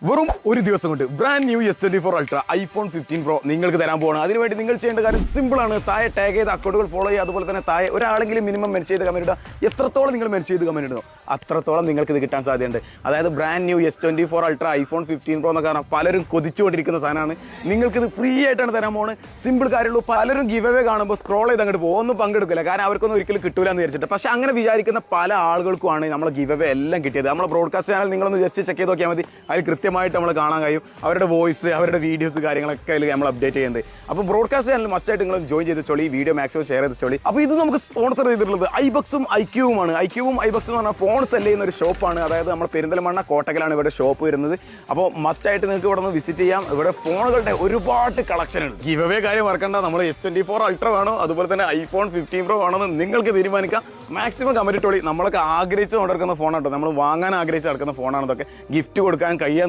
വെറും ഒരു ദിവസം കൊണ്ട് brand new S24 Ultra iPhone 15 Pro നിങ്ങൾക്ക് തരാൻ പോകണം. അതിനുവേണ്ടി നിങ്ങൾ ചെയ്യേണ്ട കാര്യം സിമ്പിൾ ആണ്. താഴെ ടാഗ് ചെയ്ത് അക്കൗണ്ടുകൾ ഫോളോ ചെയ്യുക. അതുപോലെ തന്നെ താഴെ ഒരാളെങ്കിലും മിനിമം മെൻഷൻ ചെയ്ത് കമന്റ് ഇടുക. എത്രത്തോളം നിങ്ങൾ മെൻഷൻ ചെയ്ത് കമന്റ് ഇടുന്നു അത്രത്തോളം നിങ്ങൾക്ക് ഇത് കിട്ടാൻ സാധ്യതയുണ്ട്. അതായത് brand new S24 Ultra iPhone 15 Pro എന്നൊക്കെ പറഞ്ഞാൽ പലരും കൊതിച്ചുകൊണ്ടിരിക്കുന്ന സാധനമാണ്. നിങ്ങൾക്കിത് ഫ്രീ ആയിട്ടാണ് തരാൻ പോകുന്നത്. സിമ്പിൾ കാര്യമുള്ളൂ. പലരും ഗിവ് അവേ കാണുമ്പോൾ സ്ക്രോൾ ചെയ്ത് അങ്ങോട്ട് പോകും, ഒന്നും പങ്കെടുക്കില്ല. കാരണം അവർക്കൊന്നും ഒരിക്കലും കിട്ടൂല എന്ന് വിചാരിച്ചിട്ട്. പക്ഷേ അങ്ങനെ വിചാരിക്കുന്ന പല ആളുകൾക്കുമാണ് നമ്മളെ ഗിവ് അവേ എല്ലാം കിട്ടിയത്. നമ്മളെ ബ്രോഡ്കാസ്റ്റ് ചാനൽ നിങ്ങളൊന്ന് ജസ്റ്റ് ചെക്ക് ചെയ്ത് നോക്കിയാൽ മതി. അതിൽ കൃത്യമായിട്ട് നമ്മൾ കാണാൻ കഴിയും. അവരുടെ വോയിസ്, അവരുടെ വീഡിയോസ് കാര്യങ്ങളൊക്കെ അതിൽ നമ്മൾ അപ്ഡേറ്റ് ചെയ്യുന്നത്. അപ്പോൾ ബ്രോഡ്കാസ്റ്റ് ചാനൽ മസ്റ്റായിട്ട് നിങ്ങൾ ജോയിൻ ചെയ്ത് ചോളി, വീഡിയോ മാക്സിമം ഷെയർ ചെയ്ത് ചോളി. അപ്പോൾ ഇത് നമുക്ക് സ്പോൺസർ ചെയ്തിട്ടുള്ളത് ഐബക്സും ഐക്യൂവുമാണ്. ഐക്യൂവും ഐബക്സും എന്ന് പറഞ്ഞാൽ ഫോൺ സെല് ചെയ്യുന്ന ഒരു ഷോപ്പാണ്. അതായത് നമ്മൾ പെരിന്തൽമണ്ണ കോട്ടക്കലാണ് ഇവിടെ ഷോപ്പ് വരുന്നത്. അപ്പോൾ മസ്റ്റായിട്ട് നിങ്ങൾക്ക് ഇവിടെ നിന്ന് വിസിറ്റ് ചെയ്യാം. ഇവിടെ ഫോണുകളുടെ ഒരുപാട് കളക്ഷൻ ഉണ്ട്. ഗിവ് അവേ കാര്യം മറക്കണ്ട. നമ്മൾ S24 Ultra വേണോ അതുപോലെ തന്നെ iPhone 15 Pro വേണോ എന്ന് നിങ്ങൾക്ക് തീരുമാനിക്കാം. മാക്സിമം കമന്റ് ഇട്ടോളി. നമ്മളൊക്കെ ആഗ്രഹിച്ച് നടക്കുന്ന ഫോണാട്ടോ, നമ്മൾ വാങ്ങാൻ ആഗ്രഹിച്ച് നടക്കുന്ന ഫോണാണ്. ഇതൊക്കെ ഗിഫ്റ്റ് കൊടുക്കാൻ കഴിയാൻ